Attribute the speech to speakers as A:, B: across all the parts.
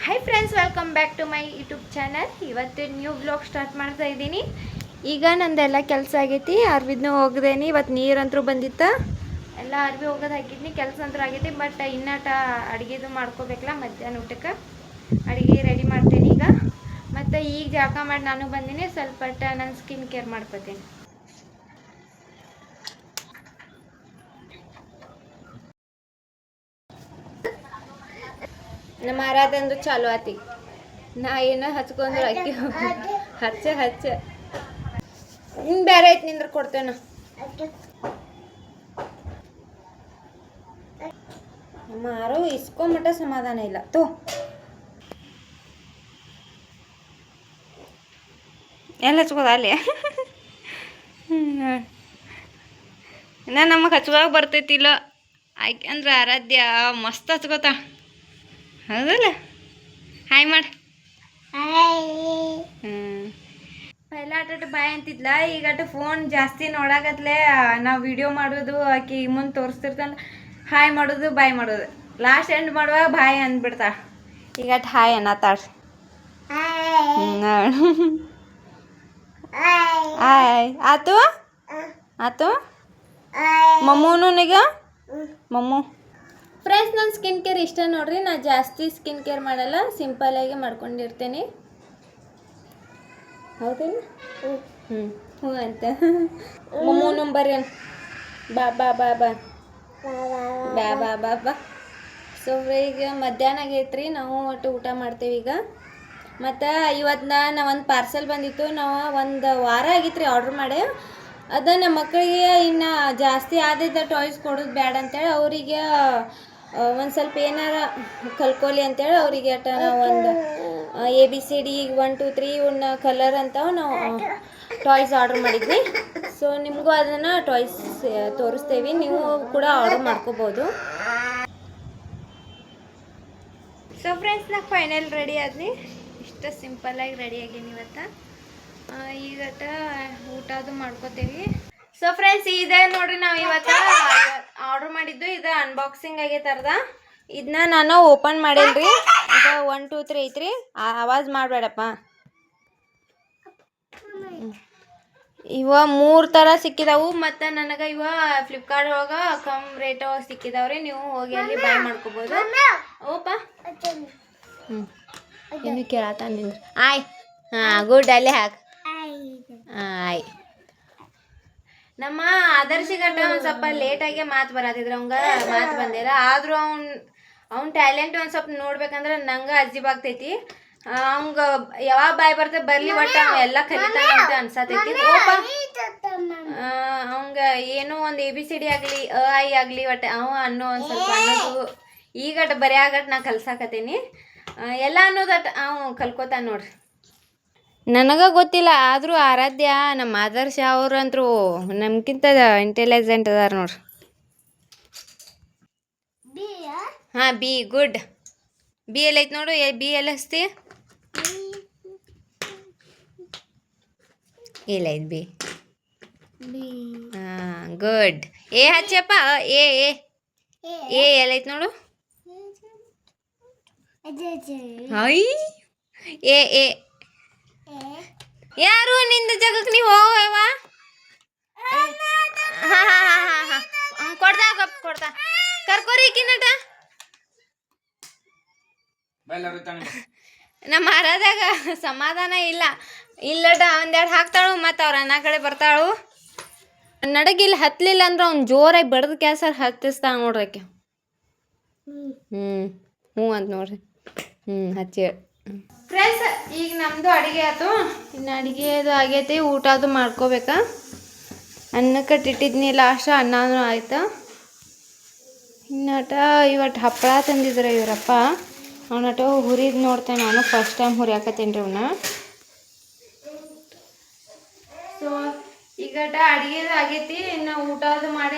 A: Hi friends, welcome back to my YouTube channel. ಇವತ್ತು new blog start ಮಾಡ್ತಾ ಇದ್ದೀನಿ. ಈಗ ನಂದೆಲ್ಲ ಕೆಲಸ ಆಗೈತಿ. ಅರ್ವಿದ್ನೂ ಹೋಗ್ದೇನಿ. ಇವತ್ತು ನೀರಂತರೂ ಬಂದಿತ್ತು. ಎಲ್ಲ ಅರ್ವಿ ಹೋಗೋದು ಹಾಕಿದ್ನಿ. ಕೆಲಸ ಅಂತೂ ಆಗೈತಿ. ಬಟ್ ಇನ್ನಟ ಅಡುಗೆದು ಮಾಡ್ಕೋಬೇಕಲ್ಲ. ಮಧ್ಯಾಹ್ನ ಊಟಕ್ಕೆ ಅಡುಗೆ ರೆಡಿ ಮಾಡ್ತೇನೆ ಈಗ. ಮತ್ತು ಈಗ ಜಳಕ ಮಾಡಿ ನಾನು ಬಂದೀನಿ. ಸ್ವಲ್ಪ ನನ್ನ ಸ್ಕಿನ್ ಕೇರ್ ಮಾಡ್ಕೋತೀನಿ. ನಮ್ಮ ಆರಾಧಂದು ಚಾಲು ಆತಿ. ನಾ ಏನೋ ಹಚ್ಕೊಂಡ್ರು ಅಕ್ಕಿ ಹಚ್ಚ ಬೇರೆ ಐತಿ ನಿಂದ್ರ ಕೊಡ್ತೇನೆ. ಮಾರು ಇಸ್ಕೊಂಬಿಟ್ಟ ಸಮಾಧಾನ ಇಲ್ಲ. ಎಲ್ಲ ಹಚ್ಕೋದ ಅಲ್ಲಿ ನಮಗೆ ಹಚ್ಕೋಕೆ ಬರ್ತೈತಿಲ್ಲ. ಆಯ್ಕೆ ಅಂದ್ರೆ ಆರಾಧ್ಯ ಮಸ್ತ್ ಹಚ್ಕೋತ. ಹೌದಲ್ಲ? ಹಾಯ್ ಮಾಡಿ. ಪೈಲ ಆಟ ಬಾಯ್ ಅಂತಿದ್ಲ. ಈಗ ಫೋನ್ ಜಾಸ್ತಿ ನೋಡಾಕತ್ಲೆ. ನಾವು ವಿಡಿಯೋ ಮಾಡೋದು ಆಕಿ ಮುಂದೆ ತೋರಿಸ್ತಿರ್ತಾನೆ. ಹಾಯ್ ಮಾಡೋದು, ಬಾಯ್ ಮಾಡೋದು. ಲಾಸ್ಟ್ ಎಂಡ್ ಮಾಡುವಾಗ ಬಾಯ್ ಅಂದ್ಬಿಡ್ತಾ. ಈಗ ಹಾಯ್ ಅನ್ನತ್ತಾಳ. ಹಾಯ್ ಆತು ಆತು. ಮಮ್ಮೂನು ಈಗ ಮಮ್ಮೂ. ಫ್ರೆಂಡ್ಸ್, ನನ್ನ ಸ್ಕಿನ್ ಕೇರ್ ಇಷ್ಟ ನೋಡ್ರಿ. ನಾನು ಜಾಸ್ತಿ ಸ್ಕಿನ್ ಕೇರ್ ಮಾಡಲ್ಲ, ಸಿಂಪಲ್ಲಾಗಿ ಮಾಡ್ಕೊಂಡಿರ್ತೇನೆ. ಹೌದೇನು? ಹ್ಞೂ ಅಂತ ಮಮ್ಮೂ ನಂಬರ್ ಬಾ ಬಾ ಬಾ ಬಾ ಬಾ ಬಾ ಬಾ ಬಾ. ಸೊ ಈಗ ಮಧ್ಯಾಹ್ನ ಆಗೈತ್ರಿ. ನಾವು ಒಟ್ಟು ಊಟ ಮಾಡ್ತೇವೆ ಈಗ. ಮತ್ತು ಇವತ್ತು ನಾವು ಒಂದು ಪಾರ್ಸೆಲ್ ಬಂದಿತ್ತು. ನಾವು ಒಂದು ವಾರ ಆಗಿತ್ತು ರೀ ಆರ್ಡ್ರ್ ಮಾಡಿ. ಅದು ನಮ್ಮ ಮಕ್ಕಳಿಗೆ ಇನ್ನು ಜಾಸ್ತಿ ಆದಿದ್ದ ಟಾಯ್ಸ್ ಕೊಡೋದು ಬೇಡ ಅಂತೇಳಿ ಅವರಿಗೆ ಒಂದು ಸ್ವಲ್ಪ ಏನಾರ ಕಲ್ಕೋಲಿ ಅಂತೇಳಿ ಅವರಿಗೆ ನಾವು ಒಂದು ABCD 1 2 3 ಇವನ್ನ ಕಲರ್ ಅಂತ ನಾವು ಟಾಯ್ಸ್ ಆರ್ಡ್ರ್ ಮಾಡಿದ್ವಿ. ಸೊ ನಿಮಗೂ ಅದನ್ನು ಟಾಯ್ಸ್ ತೋರಿಸ್ತೇವೆ. ನೀವು ಕೂಡ ಆರ್ಡ್ರ್ ಮಾಡ್ಕೋಬೋದು. ಸೊ ಫ್ರೆಂಡ್ಸ್, ನಾ ಫೈನಲ್ ರೆಡಿ ಆದ್ನಿ. ಇಷ್ಟು ಸಿಂಪಲ್ಲಾಗಿ ರೆಡಿ ಆಗೀನಿ ಇವತ್ತು. ಈಗಟ ಊಟ ಅದು ಮಾಡ್ಕೋತೇವಿ. ಸೊ ಫ್ರೆಂಡ್ಸ್, ಇದೇ ನೋಡ್ರಿ ನಾವು ಇವತ್ತು ಆರ್ಡ್ರ್ ಮಾಡಿದ್ದು. ಇದು ಅನ್ಬಾಕ್ಸಿಂಗ್ ಆಗೈತರ್ದ. ಇದನ್ನ ನಾನು ಓಪನ್ ಮಾಡಿಲ್ರಿ. ಇದು 1 2 3 ಐತ್ರಿ. ಆವಾಜ್ ಮಾಡಬೇಡಪ್ಪ. ಇವ 3 ಥರ ಸಿಕ್ಕಿದಾವು. ಮತ್ತು ನನಗೆ ಇವ ಫ್ಲಿಪ್ಕಾರ್ಟ್ ಒಳಗೆ ಕಮ್ ರೇಟ್ ಒಳಗೆ ಸಿಕ್ಕಿದಾವ್ರಿ. ನೀವು ಹೋಗಿ ಅಲ್ಲಿ ಬೈ ಮಾಡ್ಕೋಬೋದು. ಓಪ ಇನ್ನು ಕೇಳತ್ತ ನಿಂದ್ರಿ. ಆಯ್ ಗುಡ್. ಅಲ್ಲಿ ಹಾಕಿ. ಆಯ್. ನಮ್ಮ ಆದರ್ಶಗಟ್ಟ ಒಂದು ಸ್ವಲ್ಪ ಲೇಟಾಗೆ ಮಾತು ಬರತ್ತಿದ್ರು. ಅವಂಗ ಮಾತು ಬಂದಿಲ್ಲ. ಆದರೂ ಅವ್ನ ಟ್ಯಾಲೆಂಟ್ ಒಂದು ಸ್ವಲ್ಪ ನೋಡ್ಬೇಕಂದ್ರೆ ನಂಗೆ ಅಜೀಬ್ ಆಗ್ತೈತಿ. ಅವಂಗ ಯಾವಾಗ ಬಾಯ್ ಬರ್ತದೆ ಬರಲಿ, ಒಟ್ಟು ಅವ ಎಲ್ಲ ಕಲಿತಾನ ಅಂತ ಅನ್ಸತೈತಿ. ಅವಂಗ ಏನೋ ಒಂದು ABCD ಆಗಲಿ, I ಆಗಲಿ, ಒಟ್ಟು ಅವ ಅನ್ನೋ ಒಂದು ಸ್ವಲ್ಪ ಅನ್ನೋದು ಈಗಟ ಬರೆಯಾಗಟ್ಟು ನಾ ಕಲ್ಸಾಕತ್ತೀನಿ. ಎಲ್ಲ ಅನ್ನೋದಟ್ಟು ಅವ ಕಲ್ಕೋತಾನ ನೋಡ್ರಿ. ನನಗೆ ಗೊತ್ತಿಲ್ಲ, ಆದರೂ ಆರಾಧ್ಯ ನಮ್ಮ ಆದರ್ಶ ಅವ್ರಂತರೂ ನಮ್ಗಿಂತ ಇಂಟೆಲಿಜೆಂಟ್ ಅದಾರ ನೋಡ್ರಿ. ಹಾಂ, ಬಿ ಗುಡ್. ಬಿ ಎಲ್ಲ ಐತೆ ನೋಡು. ಬಿ ಎಲ್ಲ ಹಚ್ತಿ. ಇಲ್ಲ ಐತೆ ಬಿ. ಹಾಂ, ಗುಡ್. ಎ ಹಚ್ಚಪ್ಪ. ಎ ಎ ಎ ಎಲ್ಲ ಐತೆ ನೋಡು. ಐ ಎ ಎ. ಯಾರು ನಿಂದ ಜಗಕ್ಕೆ ನೀವು ಹೋಗವ? ಹಾಂ ಹಾಂ ಹಾಂ ಹಾಂ ಹಾಂ ಕೊಡ್ತಾ ಗಪ್ ಕೊಡ್ತಾ ಕರ್ಕೋರಿ ಕಿನ್ನಟ. ನಮ್ಮ ಆರಾದಾಗ ಸಮಾಧಾನ ಇಲ್ಲ. ಇಲ್ಲಟ ಒಂದೆರಡು ಹಾಕ್ತಾಳು, ಮತ್ತು ಅವ್ರ ಅಣ್ಣ ಕಡೆ ಬರ್ತಾಳು. ನಡಗಿಲ್ಲಿ ಹತ್ತಲಿಲ್ಲ ಅಂದ್ರೆ ಅವ್ನು ಜೋರಾಗಿ ಬಡ್ದು ಕ್ಯಾಸರ್ ಹತ್ತಿಸ್ತಾಳ ನೋಡ್ರಿ ಆಕೆ. ಹ್ಞೂ ಅಂತ ನೋಡ್ರಿ. ಹಚ್ಚಿ ಫ್ರೆಂಡ್ಸ್, ಈಗ ನಮ್ಮದು ಅಡುಗೆ ಆಯ್ತು. ಇನ್ನು ಅಡುಗೆ ಅದು ಆಗೈತಿ. ಊಟ ಅದು ಮಾಡ್ಕೋಬೇಕಾ. ಅನ್ನಕ್ಕೆ ಇಟ್ಟಿದ್ನಿ ಲಾಸ್ಟ್. ಅನ್ನನೂ ಆಯ್ತು. ಇನ್ನಟ ಇವತ್ತು ಹಪ್ಪಳ ತಂದಿದ್ರೆ ಇವರಪ್ಪ. ಅವನಟ ಹುರಿದು ನೋಡ್ತೇನೆ. ನಾನು ಫಸ್ಟ್ ಟೈಮ್ ಹುರಿಯಾಕತ್ತೇನೆ ರೀ ಅವನ್ನ. ಸೊ ಈಗಟ ಅಡುಗೆದು ಆಗೈತಿ. ಇನ್ನು ಊಟ ಅದು ಮಾಡಿ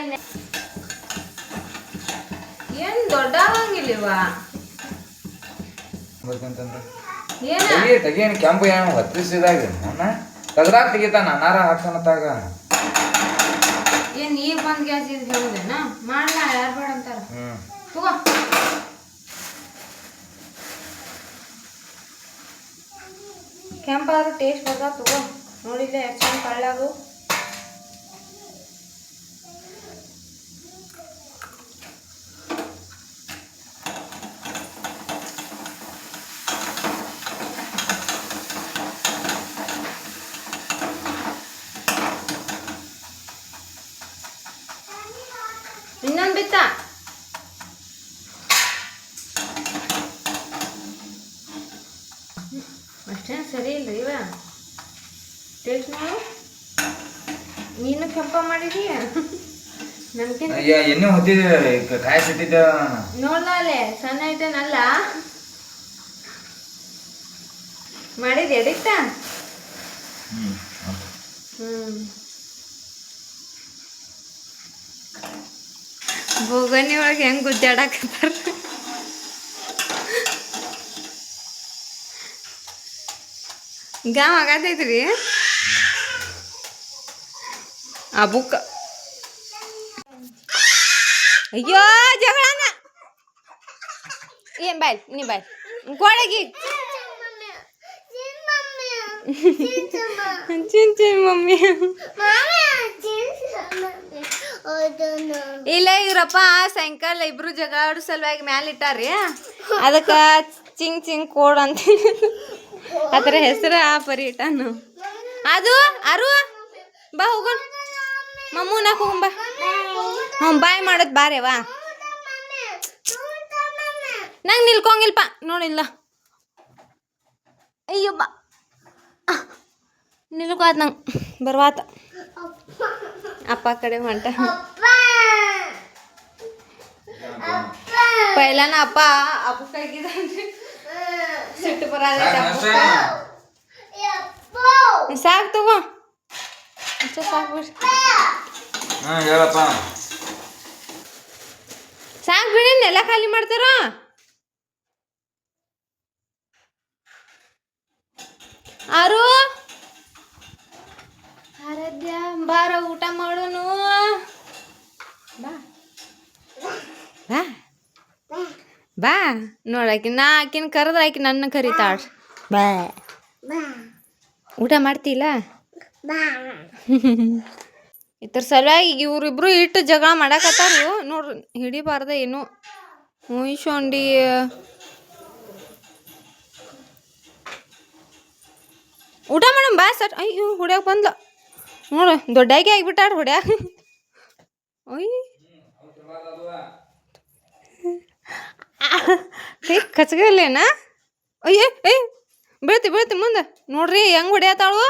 A: ಏನು ದೊಡ್ಡ ಆಗಂಗಿಲ್ಲವ.
B: ತೆಗಿಯನ್ ಕೆಂಪು ಏನು ಹತ್ತಿಸಿದಾಗ ತಗದಾಗ ತೆಗಿತಾನ. ಅನಾರ ಹಾಕ್ತಾನತ್ತಾಗ
A: ಏನು ಈಗ ಬಂದು ಗ್ಯಾಸ್ ಇದು ಹೇಳುದೇನ ಮಾಡಲ್ಲ. ಯಾರು ಬೇಡ ಅಂತಾರ. ತಗೋ ಕೆಂಪಾದ್ರೂ ಟೇಸ್ಟ್ ಬರ್ತಾವ ತಗೋ. ನೋಡಿಲ್ಲ ಎಷ್ಟು ಚಂದ ಕಳ್ಳಾಗು. ಇನ್ನೊಂದು ಬಿತ್ತ ಅಷ್ಟೇ ಸರಿ ಇಲ್ರಿ ಇವ ಟೇಸ್ಟ್ ನೋಡು. ನೀನು ಕೆಂಪ ಮಾಡಿದೀಯ ನಮ್ಗೆ
B: ಅಯ್ಯ ಎಣ್ಣೆ ಹೊತ್ತಿದ್ದೆ ಕಾಯಿ ಸಿಟ್ಟಿದ್ದೆ
A: ನೋಡ್ಲಾಲೆ ಸಣ್ಣ ಐತೇನಲ್ಲ ಮಾಡಿದ್ಯಾ ಅಡಿಕ್ಟ? ಬೋಗನಿ ಒಳಗೆ ಹೆಂಗ್ ಗುದ್ದಾಡಕತ್ತಾರ. ಗಾಮ್ ಆಗತೈತ್ರಿ ಆ ಬುಕ್. ಅಯ್ಯೋ ಜಗಳನ ಏನ್ ಬಾಯ್ ನೀ ಬಾಯ್ ಗೋಡೆಗಿ ಚಿನ್ ಚಿನ್ ಮಮ್ಮಿ. ಇಲ್ಲ ಇವ್ರಪ್ಪ ಸಾಯಂಕಾಲ ಇಬ್ರು ಜಗಳ ಆಡೋ ಸಲುವಾಗಿ ಮ್ಯಾಲ ಇಟ್ಟಾರಿ. ಅದಕ್ಕ ಚಿಂಗ್ ಚಿಂಗ್ ಕೋಡ್ ಅಂತ ಅದರ ಹೆಸರು ಆ ಪರಿ ಇಟ್ಟಾನು. ಅದು ಅರು ಬಾ ಹೋಗೋಣ ಮಮ್ಮೂನಾಕ ಹೋಗಂ ಬಾ. ಹ್ಞೂ ಬಾಯ್ ಮಾಡೋದು ಬಾರೇವಾ. ನಂಗೆ ನಿಲ್ಕೊಂಗಿಲ್ಪ ನೋಡಿಲ್ಲ. ಅಯ್ಯೋ ಬಾ ನಿಲ್ಕೋತ್ ನಂಗೆ ಬರ್ವಾತ. ಅಪ್ಪ ಕಡೆ ಹೊಂಟ. ಪೈಲಾನ ಅಪ್ಪ ಕೈಗಿದ್ದಾನ್ರಿ ಸಿಟ್ಟು ಬರತೈತೆ. ಸಾಕು ತಗೋ ಅಷ್ಟೇ ಸಾಕು ಬಿಡ್ರಿ.
B: ಹೇಳಪ್ಪ
A: ಸಾಕು ಬಿಡಿ ಎಲ್ಲ ಖಾಲಿ ಮಾಡ್ತಾರ. ಆರು ಆರಾಧ್ಯ ಬಾರ ಊಟ ಮಾಡೋನು ಬಾ ಬಾ ಬಾ. ನೋಡಾಕಿ ನಾ ಆಕಿನ ಕರೆದ್ರೆ ಆಕಿ ನನ್ನ ಕರಿತಾಳ. ಬಾ ಊಟ ಮಾಡ್ತಿಲ್ಲ ಇದ್ರ ಸಲುವಾಗಿ ಇವ್ರಿಬ್ರು ಇಟ್ಟು ಜಗಳ ಮಾಡಕತ್ತಾರು ನೋಡ್ರಿ. ಹಿಡಿಬಾರ್ದ ಏನು ಮುಯಿಸ್ಕೊಂಡಿ ಊಟ ಮಾಡೋ ಬಾ ಸರ್. ಅಯ್ಯೋ ಹೊಡ್ಯಾಕ ಬಂದ್ಲ ನೋಡು ದೊಡ್ಡಾಗಿ ಆಗಿಬಿಟ್ಟಾರ ಹೊಡ್ಯಾಕ. ಅಯ್ಯ ಕೈ ಕಚ್ಗಲ್ಲೇನ? ಅಯ್ಯೋ ಬೀಳ್ತಿ ಬೀಳ್ತಿ ಮುಂದೆ ನೋಡ್ರಿ ಹೆಂಗ್ ಹೊಡ್ಯಾತಾಳು.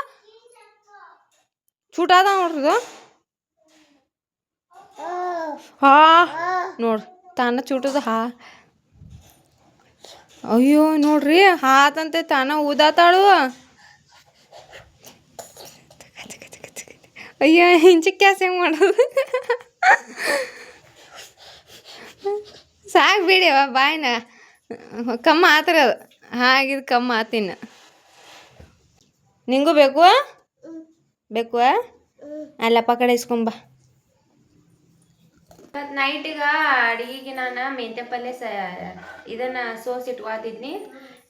A: ಚೂಟಾದ ನೋಡ್ರಿ ಹಾ ನೋಡ್ರಿ ತಾನ ಚೂಟದ ಹಾ. ಅಯ್ಯೋ ನೋಡ್ರಿ ಹಾತಂತೆ ತಾನ ಊದಾತಾಳು. ಅಯ್ಯೋ ಹಿಂಚಕ್ ಕ್ಯಾಸ್ ಹೆಂಗೆ ಮಾಡೋದು. ಸಾಕು ಬಿಡಿವ ಬಾಯ್ನ ಕಮ್ಮ ಆತರ ಅದು ಹಾಗಿದ್ ಕಮ್ಮ ಆತಿನ್ನ. ನಿಂಗೂ ಬೇಕು ಬೇಕು ಅಲ್ಲಪ್ಪ ಕಡೆ ಇಸ್ಕೊಂಬ. ಇವತ್ತು ನೈಟಿಗೆ ಅಡುಗೆಗೆ ನಾನು ಮೆಂತ್ಯ ಪಲ್ಯ ಇದನ್ನು ಸೋಸ್ ಇಟ್ಕೊತಿದ್ನಿ.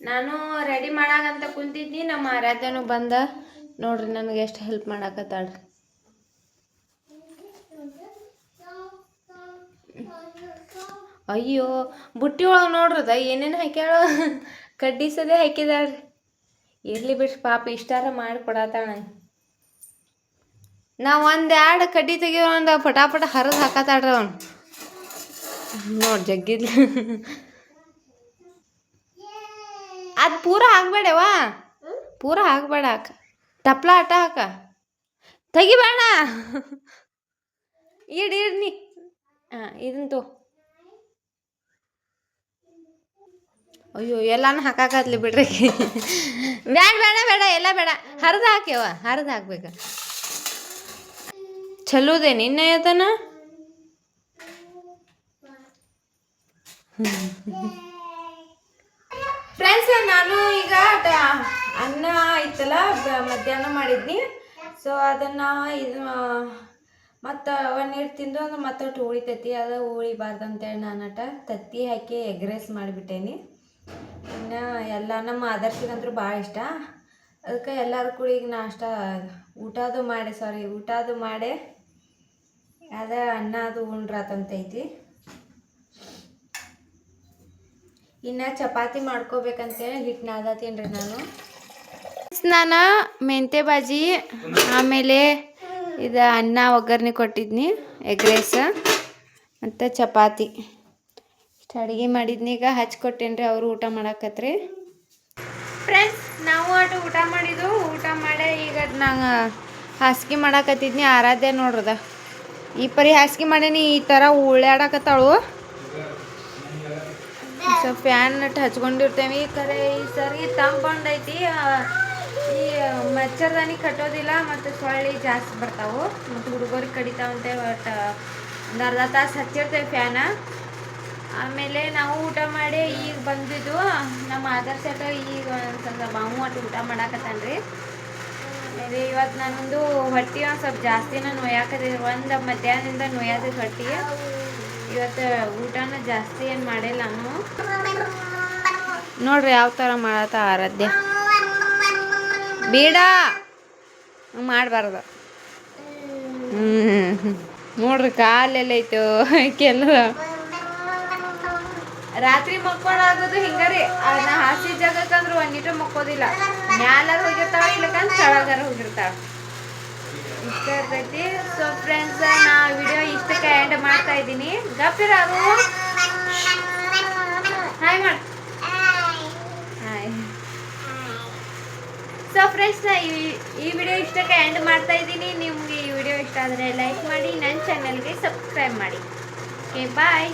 A: ನಾನು ರೆಡಿ ಮಾಡಾಕಂತ ಕುಂತಿದ್ನಿ. ನಮ್ಮ ಆರಾಧ್ಯನು ಬಂದ ನೋಡ್ರಿ ನನಗೆ ಎಷ್ಟು ಹೆಲ್ಪ್ ಮಾಡಾಕತ್ತಾಳ್ರಿ. ಅಯ್ಯೋ ಬುಟ್ಟಿ ಒಳಗೆ ನೋಡ್ರದ ಏನೇನು ಹಾಕ್ಯಾಳ. ಕಡ್ಡಿ ಸದೇ ಹಾಕಿದಾಳ್ರಿ. ಇರ್ಲಿ ಬಿಡ್ರಿ ಪಾಪ ಇಷ್ಟಾರ ಮಾಡಿ ಕೊಡತ್ತಾಳ. ನಾವು ಒಂದೆರಡು ಕಡ್ಡಿ ತೆಗಿಯೋ ಒಂದು ಪಟಾಪಟ ಹರಿದು ಹಾಕತ್ತಾಳ್ರಿ ಅವನು ನೋಡಿ ಜಗ್ಗಿದ್ಲ. ಅದು ಪೂರ ಹಾಕ್ಬೇಡವ ಪೂರ ಹಾಕ್ಬೇಡ ಹಾಕ ತಪ್ಲ ಆಟ ಹಾಕ ತೆಗಿಬೇಡ. ಇಡ್ನಿ ಹಾಂ ಇದಂತು. ಅಯ್ಯೋ ಎಲ್ಲಾನು ಹಾಕಾಕತ್ಲಿ ಬಿಡ್ರಿ. ಬೇಡ ಬೇಡ ಬೇಡ ಎಲ್ಲ ಬೇಡ ಹರಿದು ಹಾಕ್ಯವ ಹರಿದು ಹಾಕ್ಬೇಕು. ಚಲೋದೆ ನಿನ್ನೆ ಆಯ್ತನ. ಫ್ರೆಂಡ್ಸ್ ನಾನು ಈಗ ಅನ್ನ ಐತಲ್ಲ ಮಧ್ಯಾಹ್ನ ಮಾಡಿದ್ನಿ. ಸೊ ಅದನ್ನು ಇದು ಮತ್ತು ನೀರು ತಿಂದು ಅಂದ್ರೆ ಮತ್ತೊಟ್ಟು ಉಳಿತೈತಿ. ಅದು ಉಳಿಬಾರ್ದಂತೇಳಿ ನಾನು ತತ್ತಿ ಹಾಕಿ ಎಗ್ ರೈಸ್ ಮಾಡಿಬಿಟ್ಟೇನಿ. ಇನ್ನು ಎಲ್ಲ ನಮ್ಮ ಆದರ್ಶಿಗಂತೂ ಭಾಳ ಇಷ್ಟ. ಅದಕ್ಕೆ ಎಲ್ಲರೂ ಕೂಡ ಈಗ ನಾಷ್ಟ ಊಟದು ಮಾಡಿ ಅದೇ ಅನ್ನ ಅದು ಉಂಡ್ರಾತಂತೈತಿ. ಇನ್ನು ಚಪಾತಿ ಮಾಡ್ಕೋಬೇಕಂತೇಳಿ ಹಿಟ್ಟು ನಾದತೀನಿ ರೀ ನಾನು ಮೆಂತೆ ಬಾಜಿ ಆಮೇಲೆ ಇದು ಅನ್ನ ಒಗ್ಗರಣೆ ಕೊಟ್ಟಿದ್ನಿ, ಎಗ್ ರೈಸ್ ಮತ್ತು ಚಪಾತಿ ಇಷ್ಟು ಅಡುಗೆ ಮಾಡಿದ್ನಿ. ಈಗ ಹಚ್ಕೊಟ್ಟೇನಿ ರೀ, ಅವರು ಊಟ ಮಾಡಾಕತ್ರಿ. ಫ್ರೆಂಡ್ಸ್, ನಾವು ಊಟ ಮಾಡಿದ್ದು, ಊಟ ಮಾಡಿ ಈಗ ನಂಗೆ ಹಾಸಿಗೆ ಮಾಡಾಕತ್ತಿದ್ನಿ. ಆರಾಧ್ಯ ನೋಡ್ರದ ಈ ಪರಿ ಹಾಸಿಗೆ ಮಾಡೀನಿ, ಈ ಥರ ಉಳ್ಳಾಡಕತ್ತಾಳು. So fan ಹಚ್ಕೊಂಡಿರ್ತೇವೆ. ಈ ಸರಿ ತಂಪೊಂಡೈತಿ, ಈ ಮಚ್ಚರ್ದಾನಿ ಕಟ್ಟೋದಿಲ್ಲ ಮತ್ತು ಸೊಳ್ಳೆ ಜಾಸ್ತಿ ಬರ್ತಾವೆ ಮತ್ತು ಹುಡುಗರಿಗೆ ಕಡಿತಾವಂತೆ. ಬಟ್ ಒಂದು ಅರ್ಧ ತಾಸು ಹಚ್ಚಿರ್ತೇವೆ ಫ್ಯಾನ. ಆಮೇಲೆ ನಾವು ಊಟ ಮಾಡಿ ಈಗ ಬಂದಿದ್ದು. ನಮ್ಮ ಆದರ್ಶ ಈಗ ಸ್ವಲ್ಪ ಬಾವು ಊಟ ಮಾಡಾಕತ್ತಾನ್ರಿ. ಆಮೇಲೆ ಇವತ್ತು ನಾನೊಂದು ಹೊಟ್ಟೆ ಒಂದು ಸ್ವಲ್ಪ ಜಾಸ್ತಿನ ನೋಯಾಕತ್ತಿದ್ದೆ. ಒಂದು ಮಧ್ಯಾಹ್ನದಿಂದ ನೋಯಾದಿದ್ದು ಹೊಟ್ಟೆ. ಇವತ್ತು ಊಟನ ಜಾಸ್ತಿ ಏನು ಮಾಡಿಲ್ಲ ನಾನು. ನೋಡ್ರಿ ಯಾವ ಥರ ಮಾಡತ್ತ ಆರಾಧ್ಯ. ಬೇಡ ಮಾಡಬಾರ್ದು. ನೋಡ್ರಿ ಕಾಲೆಲ್ಲ ಐತು ಕೆಲ್ಲ. ರಾತ್ರಿ ಮಕ್ಕೊಳ್ಳಾಗೋದು ಹಿಂಗಾರಿ. ನಾ ಹಾಸಿದ ಜಾಗಕ್ಕಂದ್ರೆ ಒಂದಿಟ್ಟು ಮಕ್ಕೋದಿಲ್ಲ. ಮ್ಯಾಲಾರ ಹೋಗಿರ್ತಾಳೆ, ಇಲ್ಲಕಂದ್ರೆ ಕೆಳಗಾರ ಹೋಗಿರ್ತಾಳೆ. ಇಷ್ಟ ಇರ್ತೈತಿ. ಸೊ ಫ್ರೆಂಡ್ಸ್, ನಾ ವಿಡಿಯೋ ಇಷ್ಟಕ್ಕೆ ಎಂಡ್ ಮಾಡ್ತಾ ಇದ್ದೀನಿ. ಗಪ್ಪಿರಾರು ಹಾಯ್ ಮಾಡಿ. ಹಾಯ್. ಸೊ ಫ್ರೆಂಡ್ಸ್, ನಾ ಈ ವಿಡಿಯೋ ಇಷ್ಟಕ್ಕೆ ಎಂಡ್ ಮಾಡ್ತಾ ಇದ್ದೀನಿ. ನಿಮಗೆ ಈ ವಿಡಿಯೋ ಇಷ್ಟ ಆದರೆ ಲೈಕ್ ಮಾಡಿ, ನನ್ನ ಚಾನಲ್ಗೆ ಸಬ್ಸ್ಕ್ರೈಬ್ ಮಾಡಿ. ಓಕೆ, ಬಾಯ್.